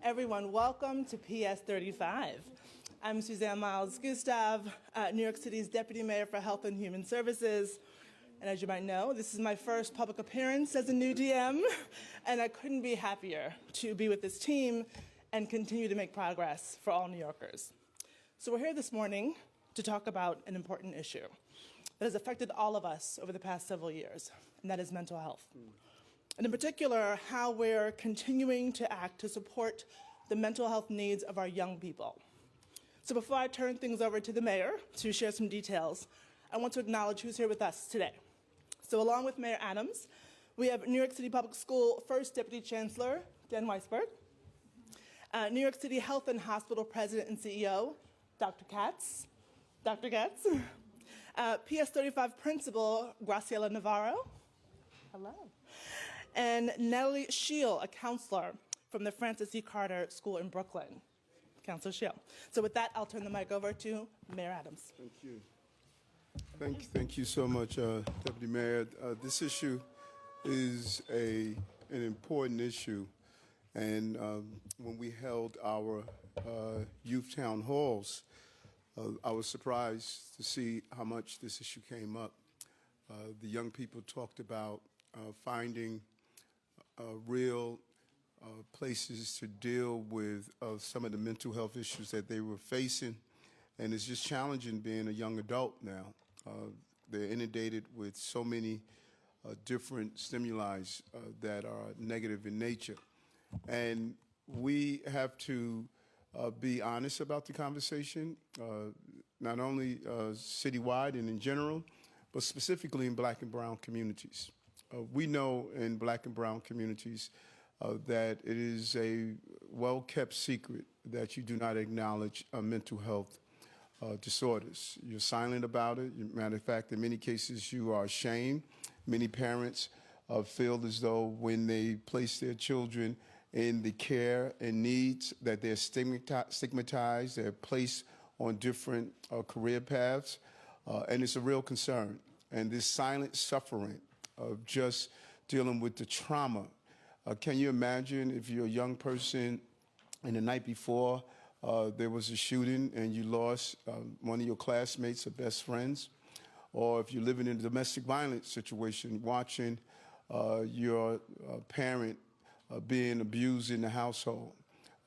Everyone, welcome to PS 35. I'm Suzanne Miles Gustav, New York City's Deputy Mayor for Health and Human Services. And as you might know, this is my first public appearance as a new DM, and I couldn't be happier to be with this team and continue to make progress for all New Yorkers. So we're here this morning to talk about an important issue that has affected all of us over the past several years, and that is mental health. And in particular, how we're continuing to act to support the mental health needs of our young people. So before I turn things over to the mayor to share some details, I want to acknowledge who's here with us today. So along with Mayor Adams, we have New York City Public School First Deputy Chancellor, Dan Weisberg, New York City Health and Hospital President and CEO, Dr. Katz, PS 35 Principal, Graciela Navarro, hello, and Natalie Scheel, a counselor from the Francis E. Carter School in Brooklyn. Counselor Scheel. So with that, I'll turn the mic over to Mayor Adams. Thank you. Thank you so much, Deputy Mayor. This issue is an important issue. And when we held our youth town halls, I was surprised to see how much this issue came up. The young people talked about finding real places to deal with some of the mental health issues that they were facing. And it's just challenging being a young adult now. They're inundated with so many different stimuli that are negative in nature. And we have to be honest about the conversation, not only citywide and in general, but specifically in Black and brown communities. We know in Black and brown communities that it is a well-kept secret that you do not acknowledge mental health disorders. You're silent about it. Matter of fact, in many cases, you are ashamed. Many parents feel as though when they place their children in the care and needs that they're stigmatized, they're placed on different career paths, and it's a real concern. And this silent suffering of just dealing with the trauma. Can you imagine if you're a young person and the night before there was a shooting and you lost one of your classmates or best friends? Or if you're living in a domestic violence situation, watching your parent being abused in the household.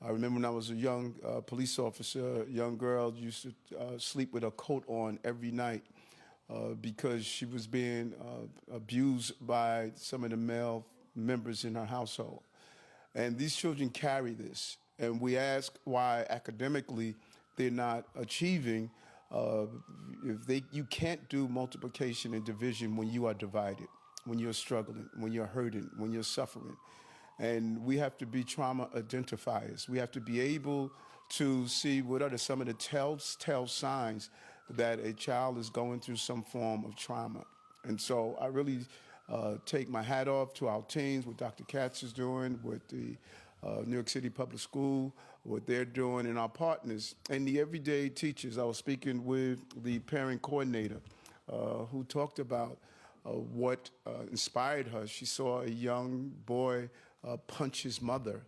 I remember when I was a young police officer, a young girl used to sleep with a coat on every night because she was being abused by some of the male members in her household. And these children carry this. And we ask why academically they're not achieving. You can't do multiplication and division when you are divided, when you're struggling, when you're hurting, when you're suffering. And we have to be trauma identifiers. We have to be able to see what are some of the telltale signs that a child is going through some form of trauma. And so I really take my hat off to our teams, what Dr. Katz is doing, what the New York City Public School, what they're doing, and our partners, and the everyday teachers. I was speaking with the parent coordinator who talked about what inspired her. She saw a young boy punch his mother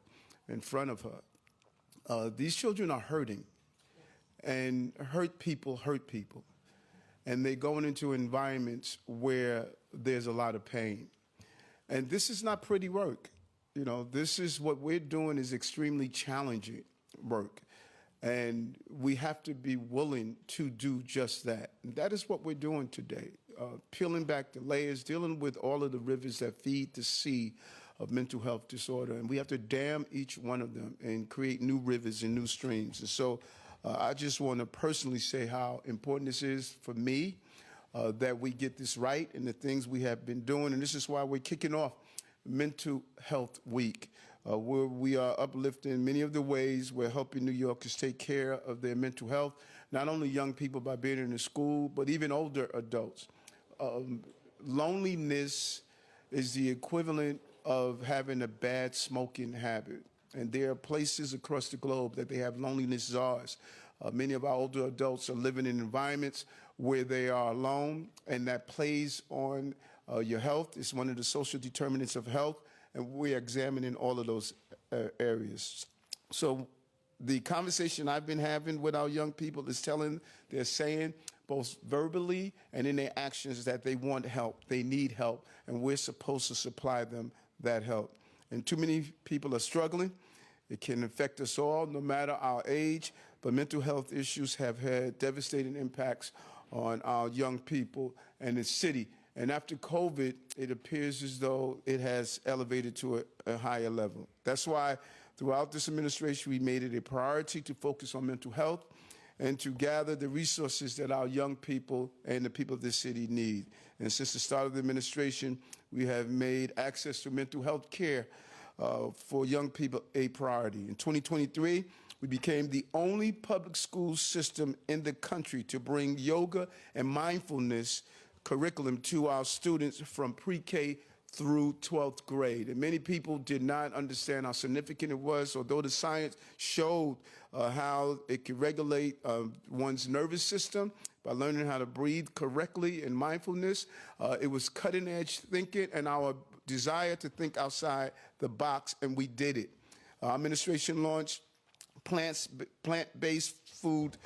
in front of her. These children are hurting, and hurt people. And they're going into environments where there's a lot of pain. And this is not pretty work. You know, this is what we're doing is extremely challenging work. And we have to be willing to do just that. And that is what we're doing today, peeling back the layers, dealing with all of the rivers that feed the sea of mental health disorder. And we have to dam each one of them and create new rivers and new streams. And so I just want to personally say how important this is for me, that we get this right and the things we have been doing. And this is why we're kicking off Mental Health Week, where we are uplifting many of the ways we're helping New Yorkers take care of their mental health, not only young people by being in the school, but even older adults. Loneliness is the equivalent of having a bad smoking habit. And there are places across the globe that they have loneliness czars. Many of our older adults are living in environments where they are alone, and that plays on your health. It's one of the social determinants of health, and we're examining all of those areas. So the conversation I've been having with our young people is they're saying both verbally and in their actions that they want help, they need help, and we're supposed to supply them that help. And too many people are struggling. It can affect us all, no matter our age, but mental health issues have had devastating impacts on our young people and the city. And after COVID, it appears as though it has elevated to a higher level. That's why throughout this administration, we made it a priority to focus on mental health and to gather the resources that our young people and the people of this city need. And since the start of the administration, we have made access to mental health care for young people a priority. In 2023, we became the only public school system in the country to bring yoga and mindfulness curriculum to our students from pre-K through 12th grade. And many people did not understand how significant it was, although the science showed how it could regulate one's nervous system by learning how to breathe correctly in mindfulness. It was cutting-edge thinking and our desire to think outside the box, and we did it. Our administration launched plant-based food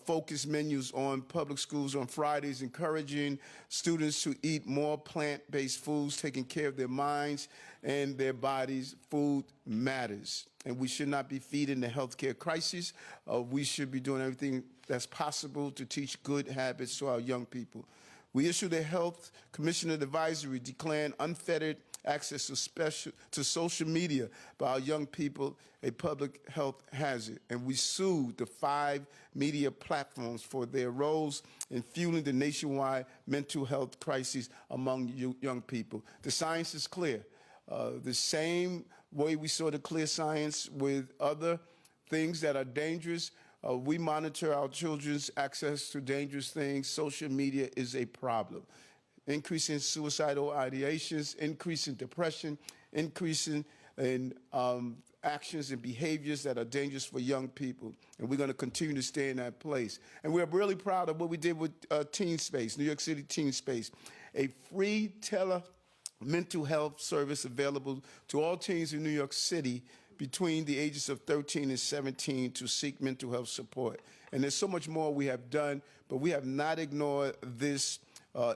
focused menus on public schools on Fridays, encouraging students to eat more plant-based foods, taking care of their minds and their bodies. Food matters, and we should not be feeding the healthcare crisis. We should be doing everything that's possible to teach good habits to our young people. We issued a health commissioner advisory declaring unfettered access to social media by our young people a public health hazard. And we sued the 5 media platforms for their roles in fueling the nationwide mental health crisis among young people. The science is clear. The same way we saw the clear science with other things that are dangerous, we monitor our children's access to dangerous things. Social media is a problem. Increasing suicidal ideations, increasing depression, increasing in actions and behaviors that are dangerous for young people. And we're going to continue to stay in that place. And we're really proud of what we did with Teen Space, New York City Teen Space, a free mental health service available to all teens in New York City between the ages of 13 and 17 to seek mental health support. And there's so much more we have done, but we have not ignored this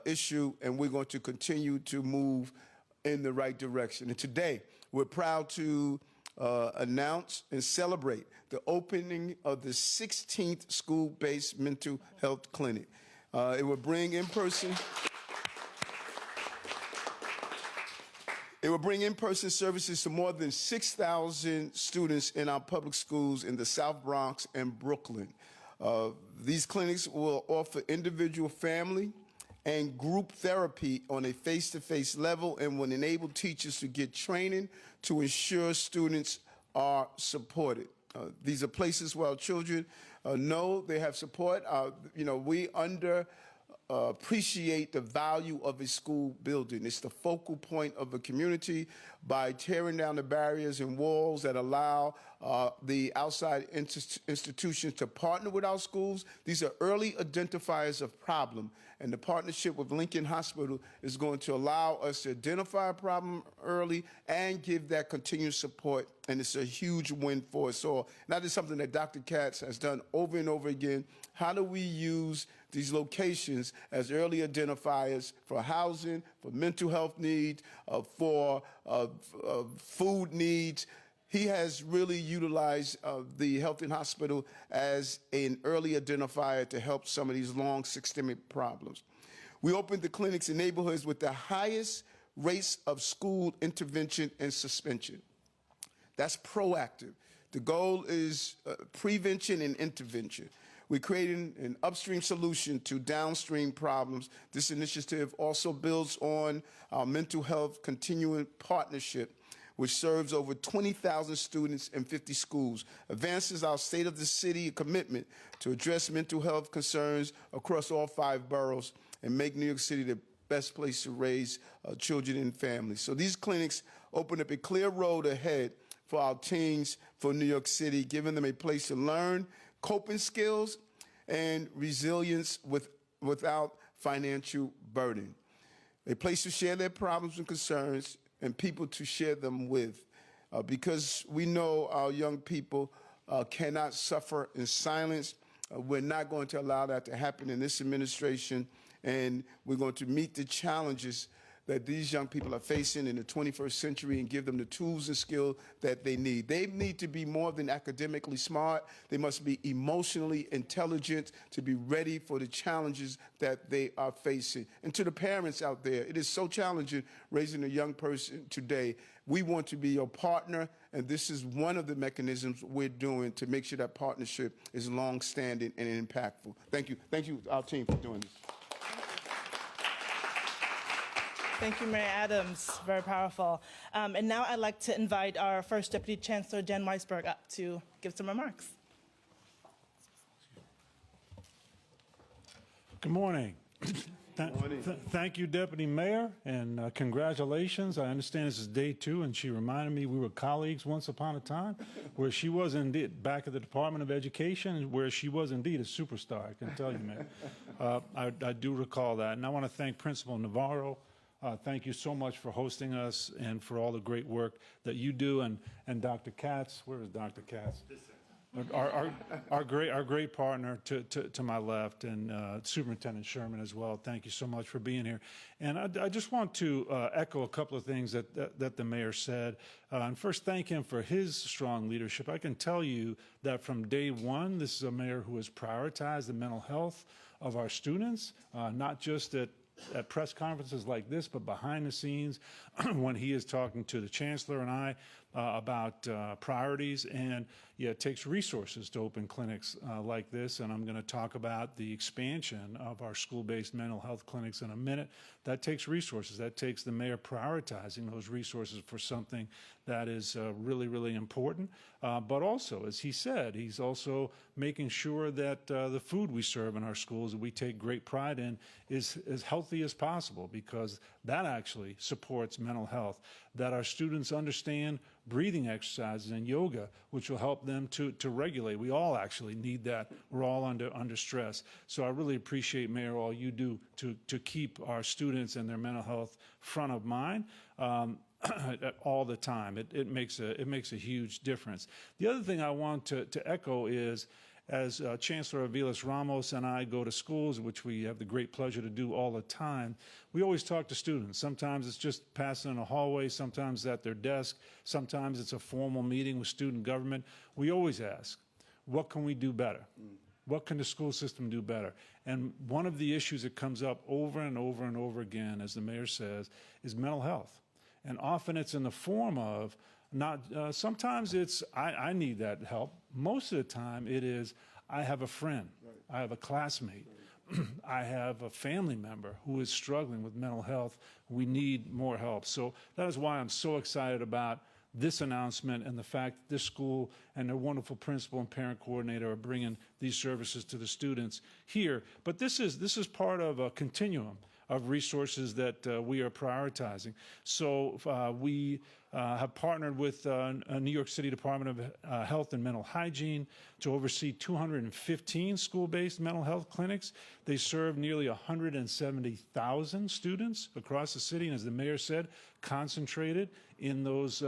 issue, and we're going to continue to move in the right direction. And today, we're proud to announce and celebrate the opening of the 16th school-based mental health clinic. It will bring in-person services to more than 6,000 students in our public schools in the South Bronx and Brooklyn. These clinics will offer individual, family, and group therapy on a face-to-face level and will enable teachers to get training to ensure students are supported. These are places where our children know they have support. We appreciate the value of a school building. It's the focal point of a community. By tearing down the barriers and walls that allow the outside institutions to partner with our schools, these are early identifiers of problem. And the partnership with Lincoln Hospital is going to allow us to identify a problem early and give that continued support. And it's a huge win for us all. And that is something that Dr. Katz has done over and over again. How do we use these locations as early identifiers for housing, for mental health needs, for food needs? He has really utilized the Health and Hospital as an early identifier to help some of these long systemic problems. We opened the clinics in neighborhoods with the highest rates of school intervention and suspension. That's proactive. The goal is prevention and intervention. We're creating an upstream solution to downstream problems. This initiative also builds on our mental health continuing partnership, which serves over 20,000 students in 50 schools, advances our state of the city commitment to address mental health concerns across all 5 boroughs and make New York City the best place to raise children and families. So these clinics open up a clear road ahead for our teens for New York City, giving them a place to learn coping skills and resilience without financial burden, a place to share their problems and concerns, and people to share them with. because we know our young people cannot suffer in silence. We're not going to allow that to happen in this administration, and we're going to meet the challenges that these young people are facing in the 21st century and give them the tools and skills that they need. They need to be more than academically smart. They must be emotionally intelligent to be ready for the challenges that they are facing. And to the parents out there, it is so challenging raising a young person today. We want to be your partner, and this is one of the mechanisms we're doing to make sure that partnership is long-standing and impactful. Thank you. Thank you, our team, for doing this. Thank you, Mayor Adams. Very powerful. And now I'd like to invite our first Deputy Chancellor, Jen Weisberg, up to give some remarks. Good morning. Thank you, Deputy Mayor, and congratulations. I understand this is day 2, and she reminded me we were colleagues once upon a time, where she was indeed back at the Department of Education, where she was indeed a superstar, I can tell you, Mayor. I do recall that, and I want to thank Principal Navarro. Thank you so much for hosting us and for all the great work that you do. And Dr. Katz, where is Dr. Katz? Our great partner to my left, and Superintendent Sherman as well. Thank you so much for being here. And I just want to echo a couple of things that the mayor said. And first, thank him for his strong leadership. I can tell you that from day one, this is a mayor who has prioritized the mental health of our students, not just at press conferences like this, but behind the scenes when he is talking to the Chancellor and I about priorities. And yeah, it takes resources to open clinics like this, and I'm going to talk about the expansion of our school-based mental health clinics in a minute. That takes resources. That takes the mayor prioritizing those resources for something that is really, really important. But also, as he said, he's also making sure that the food we serve in our schools that we take great pride in is as healthy as possible, because that actually supports mental health, that our students understand breathing exercises and yoga, which will help them to regulate. We all actually need that. We're all under stress. So I really appreciate, Mayor, all you do to keep our students and their mental health front of mind all the time. It makes a huge difference. The other thing I want to echo is, as Chancellor Aviles Ramos and I go to schools, which we have the great pleasure to do all the time, we always talk to students. Sometimes it's just passing in a hallway, sometimes at their desk, sometimes it's a formal meeting with student government. We always ask, what can we do better? What can the school system do better? And one of the issues that comes up over and over and over again, as the mayor says, is mental health. And often it's in the form of sometimes it's, I need that help. Most of the time it is, I have a friend, I have a classmate, I have a family member who is struggling with mental health. We need more help. So that is why I'm so excited about this announcement and the fact that this school and their wonderful principal and parent coordinator are bringing these services to the students here. But this is part of a continuum of resources that we are prioritizing. So we have partnered with New York City Department of Health and Mental Hygiene to oversee 215 school-based mental health clinics. They serve nearly 170,000 students across the city, and as the mayor said, concentrated in those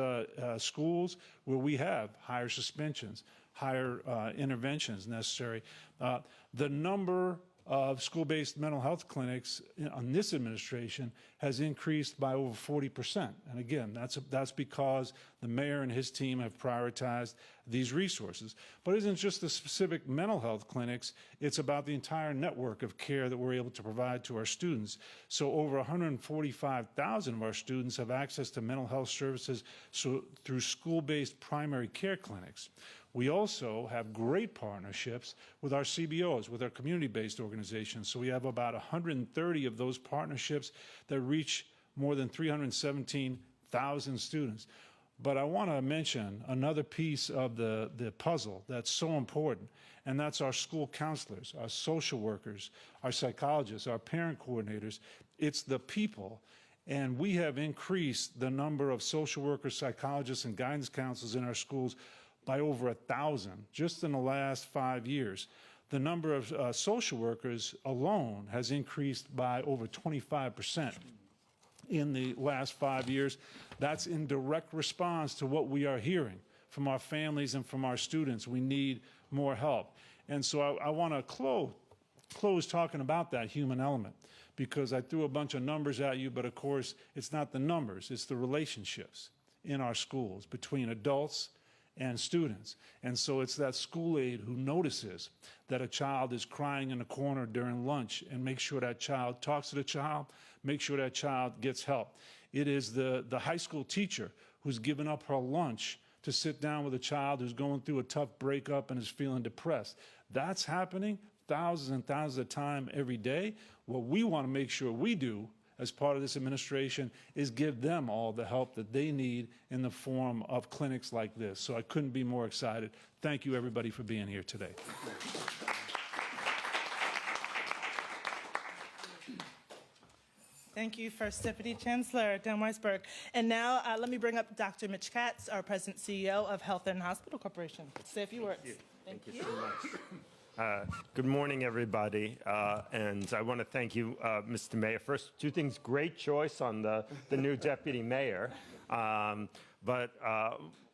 schools where we have higher suspensions, higher interventions necessary. The number of school-based mental health clinics on this administration has increased by over 40%. And again, that's because the mayor and his team have prioritized these resources. But it isn't just the specific mental health clinics, it's about the entire network of care that we're able to provide to our students. So over 145,000 of our students have access to mental health services through school-based primary care clinics. We also have great partnerships with our CBOs, with our community-based organizations. So we have about 130 of those partnerships that reach more than 317,000 students. But I want to mention another piece of the puzzle that's so important, and that's our school counselors, our social workers, our psychologists, our parent coordinators. It's the people. And we have increased the number of social workers, psychologists, and guidance counselors in our schools by over 1,000 just in the last 5 years. The number of social workers alone has increased by over 25%. in the last 5 years. That's in direct response to what we are hearing from our families and from our students. We need more help. And so I want to close talking about that human element, because I threw a bunch of numbers at you, but of course it's not the numbers, it's the relationships in our schools between adults and students. And so it's that school aide who notices that a child is crying in a corner during lunch and make sure that child talks to the child, make sure that child gets help. It is the high school teacher who's given up her lunch to sit down with a child who's going through a tough breakup and is feeling depressed. That's happening thousands and thousands of times every day. What we want to make sure we do as part of this administration is give them all the help that they need in the form of clinics like this. So I couldn't be more excited. Thank you, everybody, for being here today. Thank you, First Deputy Chancellor Dan Weisberg. And now let me bring up Dr. Mitch Katz, our President CEO of Health and Hospital Corporation. Say a few words. Thank you so much. Good morning, everybody. And I want to thank you, Mr. Mayor. First, two things. Great choice on the new deputy mayor, but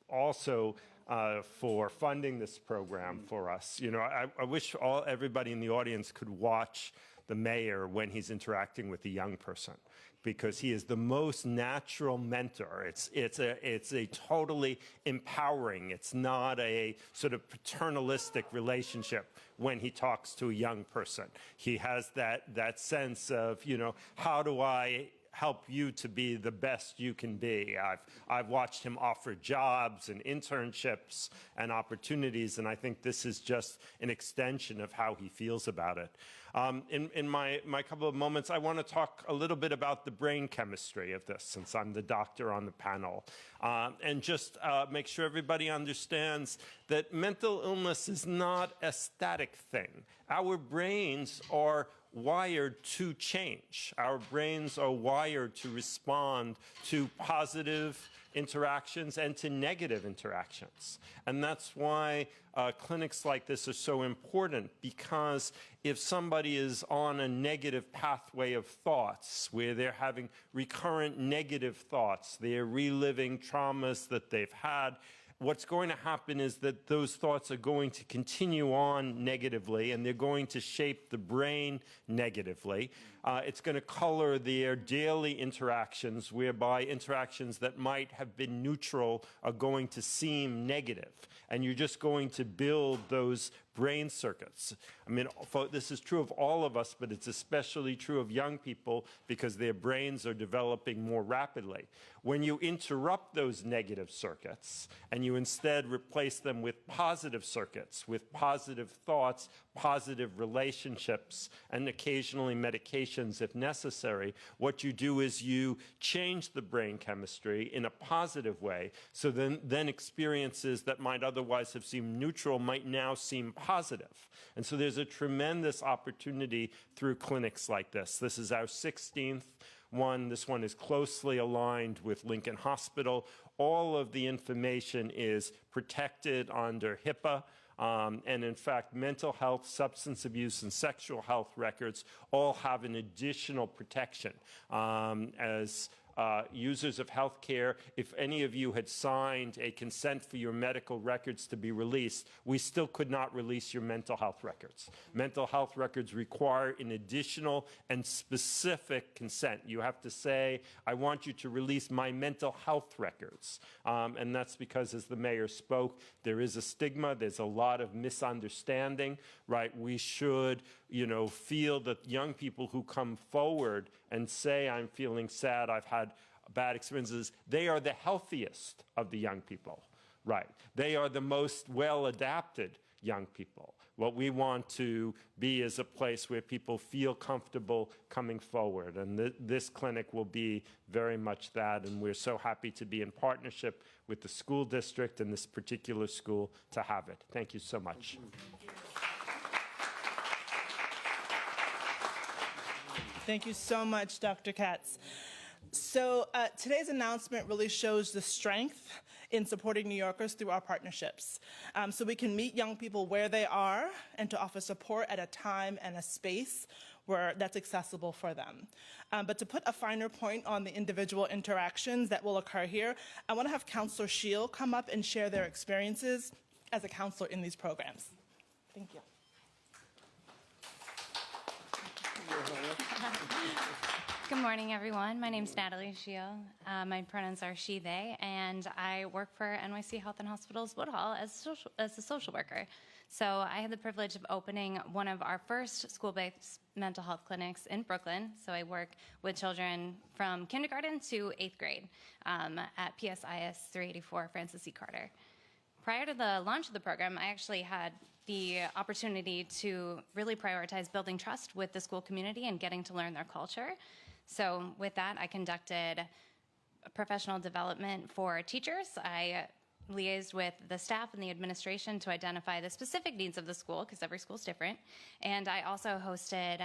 also for funding this program for us. You know, I wish everybody in the audience could watch the mayor when he's interacting with a young person, because he is the most natural mentor. It's a totally empowering. It's not a sort of paternalistic relationship when he talks to a young person. He has that sense of, you know, how do I help you to be the best you can be. I've watched him offer jobs and internships and opportunities, and I think this is just an extension of how he feels about it. In my couple of moments, I want to talk a little bit about the brain chemistry of this, since I'm the doctor on the panel, and just make sure everybody understands that mental illness is not a static thing. Our brains are wired to change. Our brains are wired to respond to positive interactions and to negative interactions. And that's why clinics like this are so important, because if somebody is on a negative pathway of thoughts, where they're having recurrent negative thoughts, they're reliving traumas that they've had, what's going to happen is that those thoughts are going to continue on negatively, and they're going to shape the brain negatively. It's going to color their daily interactions, whereby interactions that might have been neutral are going to seem negative. And you're just going to build those brain circuits. I mean, this is true of all of us, but it's especially true of young people because their brains are developing more rapidly. When you interrupt those negative circuits and you instead replace them with positive circuits, with positive thoughts, positive relationships, and occasionally medications if necessary, what you do is you change the brain chemistry in a positive way, so then experiences that might otherwise have seemed neutral might now seem positive. And so there's a tremendous opportunity through clinics like this. This is our 16th one. This one is closely aligned with Lincoln Hospital. All of the information is protected under HIPAA. And in fact, mental health, substance abuse, and sexual health records all have an additional protection. As users of health care, if any of you had signed a consent for your medical records to be released, we still could not release your mental health records. Mental health records require an additional and specific consent. You have to say, I want you to release my mental health records. And that's because, as the mayor spoke, there is a stigma, there's a lot of misunderstanding, right? We should, feel that young people who come forward and say, I'm feeling sad, I've had bad experiences, they are the healthiest of the young people, right? They are the most well-adapted young people. What we want to be is a place where people feel comfortable coming forward, and this clinic will be very much that, and we're so happy to be in partnership with the school district and this particular school to have it. Thank you so much. Thank you so much, Dr. Katz. So today's announcement really shows the strength in supporting New Yorkers through our partnerships. So we can meet young people where they are and to offer support at a time and a space where that's accessible for them. But to put a finer point on the individual interactions that will occur here, I want to have Counselor Shield come up and share their experiences as a counselor in these programs. Thank you. Good morning, everyone. My name's Natalie Shield. My pronouns are she, they, and I work for NYC Health and Hospitals Woodhall as a social worker. So I had the privilege of opening one of our first school-based mental health clinics in Brooklyn. So I work with children from kindergarten to 8th grade at PSIS 384 Francis C. Carter. Prior to the launch of the program, I actually had the opportunity to really prioritize building trust with the school community and getting to learn their culture. So with that, I conducted professional development for teachers. I liaised with the staff and the administration to identify the specific needs of the school, because every school is different. And I also hosted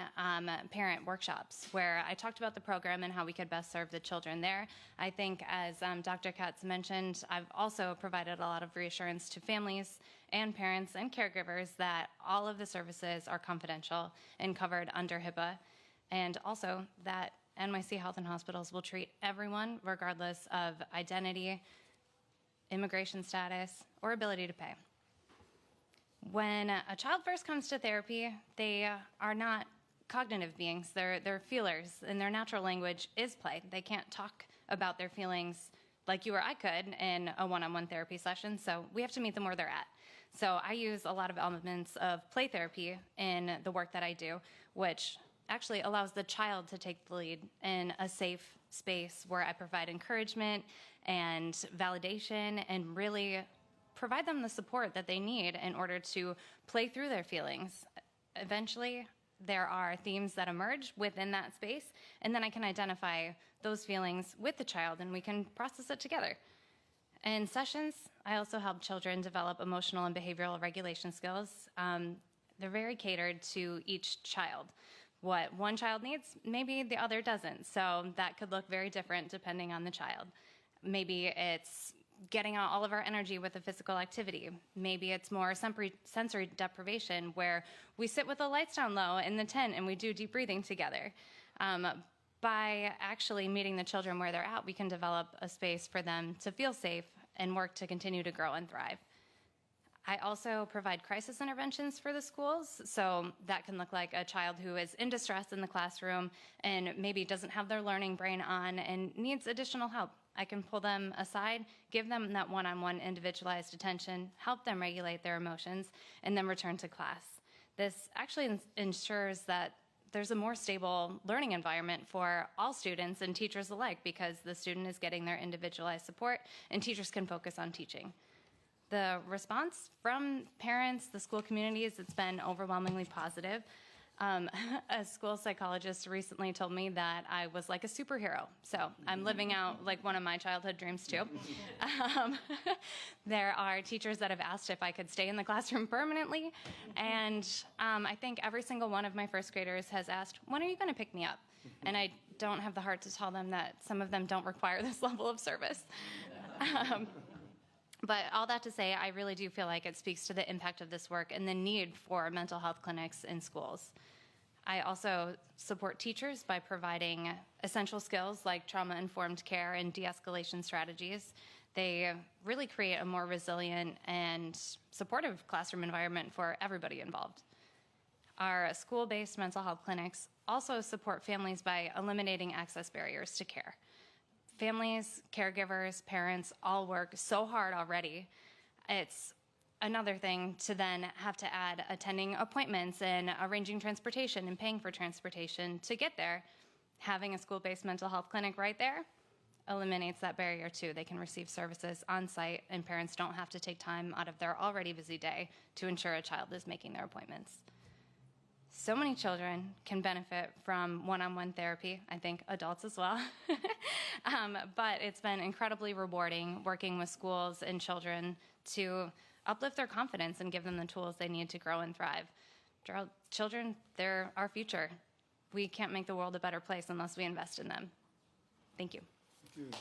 parent workshops where I talked about the program and how we could best serve the children there. I think, as Dr. Katz mentioned, I've also provided a lot of reassurance to families and parents and caregivers that all of the services are confidential and covered under HIPAA, and also that NYC Health and Hospitals will treat everyone regardless of identity, immigration status, or ability to pay. When a child first comes to therapy, they are not cognitive beings. They're feelers, and their natural language is play. They can't talk about their feelings like you or I could in a one-on-one therapy session, so we have to meet them where they're at. So I use a lot of elements of play therapy in the work that I do, which actually allows the child to take the lead in a safe space where I provide encouragement and validation and really provide them the support that they need in order to play through their feelings. Eventually, there are themes that emerge within that space, and then I can identify those feelings with the child and we can process it together. In sessions, I also help children develop emotional and behavioral regulation skills. They're very catered to each child. What one child needs, maybe the other doesn't. So that could look very different depending on the child. Maybe it's getting out all of our energy with a physical activity. Maybe it's more sensory deprivation where we sit with the lights down low in the tent and we do deep breathing together. By actually meeting the children where they're at, we can develop a space for them to feel safe and work to continue to grow and thrive. I also provide crisis interventions for the schools, so that can look like a child who is in distress in the classroom and maybe doesn't have their learning brain on and needs additional help. I can pull them aside, give them that one-on-one individualized attention, help them regulate their emotions, and then return to class. This actually ensures that there's a more stable learning environment for all students and teachers alike because the student is getting their individualized support and teachers can focus on teaching. The response from parents, the school communities, it's been overwhelmingly positive. A school psychologist recently told me that I was like a superhero. So I'm living out like one of my childhood dreams too. There are teachers that have asked if I could stay in the classroom permanently. And I think every single one of my first graders has asked, when are you going to pick me up? And I don't have the heart to tell them that some of them don't require this level of service. But all that to say, I really do feel like it speaks to the impact of this work and the need for mental health clinics in schools. I also support teachers by providing essential skills like trauma-informed care and de-escalation strategies. They really create a more resilient and supportive classroom environment for everybody involved. Our school-based mental health clinics also support families by eliminating access barriers to care. Families, caregivers, parents all work so hard already. It's another thing to then have to add attending appointments and arranging transportation and paying for transportation to get there. Having a school-based mental health clinic right there eliminates that barrier too. They can receive services on site and parents don't have to take time out of their already busy day to ensure a child is making their appointments. So many children can benefit from one-on-one therapy, I think adults as well. But it's been incredibly rewarding working with schools and children to uplift their confidence and give them the tools they need to grow and thrive. Children, they're our future. We can't make the world a better place unless we invest in them. Thank you. Thank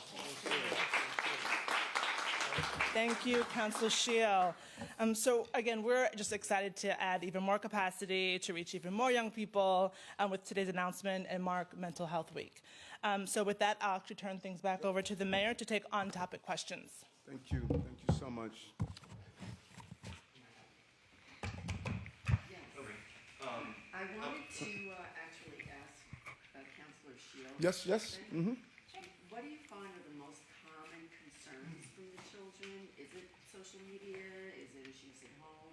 you. Thank you, Councilor Shiel. So again, we're just excited to add even more capacity to reach even more young people with today's announcement and mark Mental Health Week. So with that, I'll actually turn things back over to the mayor to take on-topic questions. Thank you. Thank you so much. I wanted to actually ask Councilor Shield. Yes, yes. What do you find are the most common concerns from the children? Is it social media? Is it issues at home?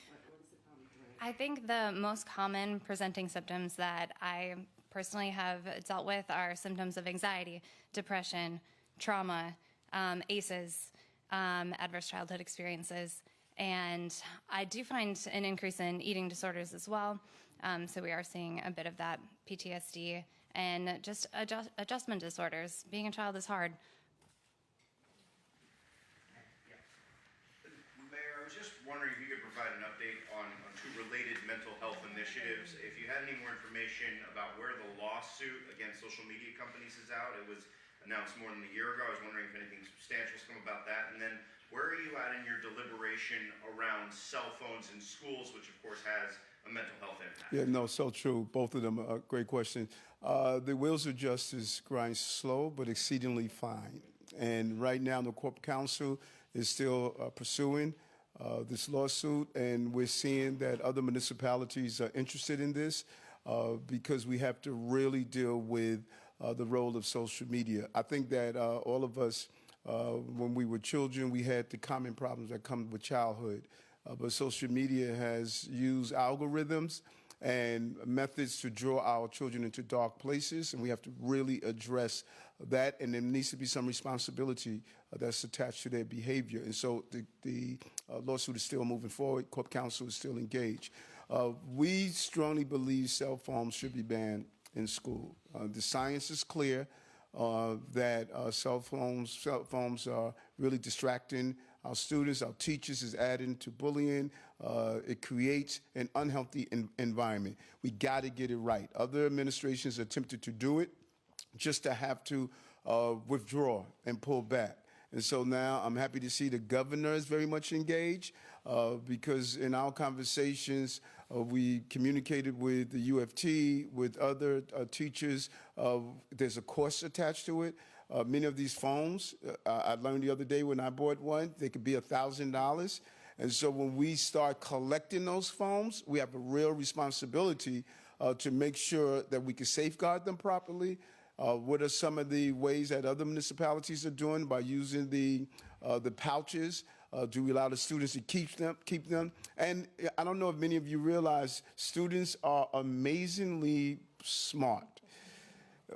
What is the common thread? I think the most common presenting symptoms that I personally have dealt with are symptoms of anxiety, depression, trauma, ACEs, adverse childhood experiences, and I do find an increase in eating disorders as well. So we are seeing a bit of that PTSD and just adjustment disorders. Being a child is hard. Mayor, I was just wondering if you could provide an update on two related mental health initiatives. If you had any more information about where the lawsuit against social media companies is out. It was announced more than a year ago. I was wondering if anything substantial has come about that. And then where are you at in your deliberation around cell phones in schools, which of course has a mental health impact? Yeah, no, so true. Both of them are great questions. The wheels of justice grind slow but exceedingly fine. And right now, the Corp Council is still pursuing this lawsuit, and we're seeing that other municipalities are interested in this because we have to really deal with the role of social media. I think that all of us, when we were children, we had the common problems that come with childhood. But social media has used algorithms and methods to draw our children into dark places, and we have to really address that, and there needs to be some responsibility that's attached to their behavior. And so the lawsuit is still moving forward. Corp Council is still engaged. We strongly believe cell phones should be banned in school. The science is clear that cell phones are really distracting our students, our teachers, is adding to bullying. It creates an unhealthy environment. We got to get it right. Other administrations attempted to do it just to have to withdraw and pull back. And so now I'm happy to see the governor is very much engaged because in our conversations, we communicated with the UFT, with other teachers. There's a cost attached to it. Many of these phones, I learned the other day when I bought one, they could be $1,000. And so when we start collecting those phones, we have a real responsibility to make sure that we can safeguard them properly. What are some of the ways that other municipalities are doing by using the pouches? Do we allow the students to keep them? And I don't know if many of you realize students are amazingly smart.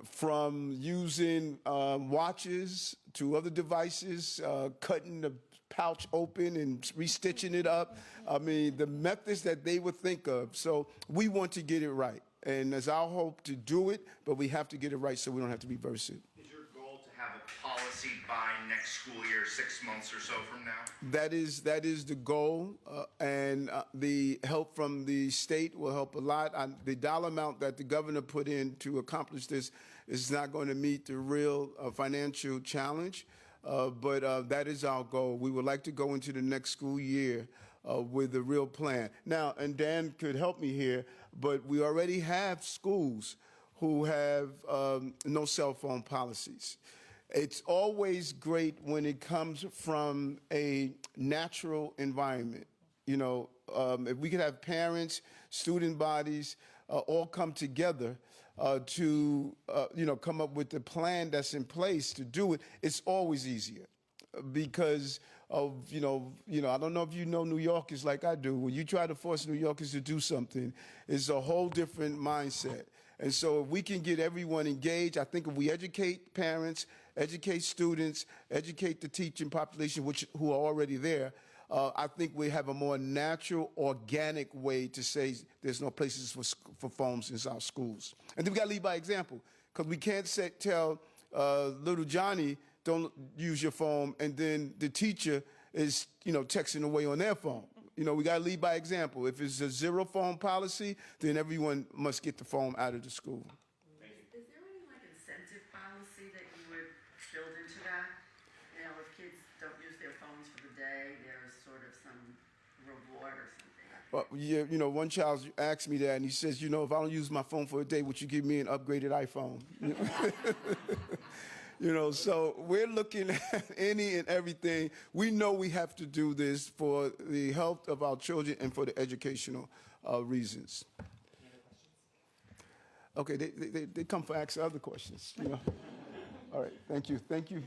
From using watches to other devices, cutting the pouch open and restitching it up. I mean, the methods that they would think of. So we want to get it right. And it's our hope to do it, but we have to get it right so we don't have to reverse it. Is your goal to have a policy by next school year, 6 months or so from now? That is the goal, and the help from the state will help a lot. The dollar amount that the governor put in to accomplish this is not going to meet the real financial challenge, but that is our goal. We would like to go into the next school year with a real plan. Now, and Dan could help me here, but we already have schools who have no cell phone policies. It's always great when it comes from a natural environment. You know, if we could have parents, student bodies, all come together to, come up with the plan that's in place to do it, it's always easier because of, I don't know if you know New Yorkers like I do. When you try to force New Yorkers to do something, it's a whole different mindset. And so if we can get everyone engaged, I think if we educate parents, educate students, educate the teaching population, who are already there, I think we have a more natural, organic way to say there's no places for phones in our schools. And then we got to lead by example, because we can't tell little Johnny, don't use your phone, and then the teacher is, texting away on their phone. We got to lead by example. If it's a zero phone policy, then everyone must get the phone out of the school. Is there any incentive policy that you would build into that? If kids don't use their phone Yeah, you know, one child asked me that, and he says, you know, if I don't use my phone for a day, would you give me an upgraded iPhone? You know, so we're looking at any and everything. We know we have to do this for the health of our children and for the educational reasons. Okay, they come for asking other questions. You know. All right, thank you. Thank you.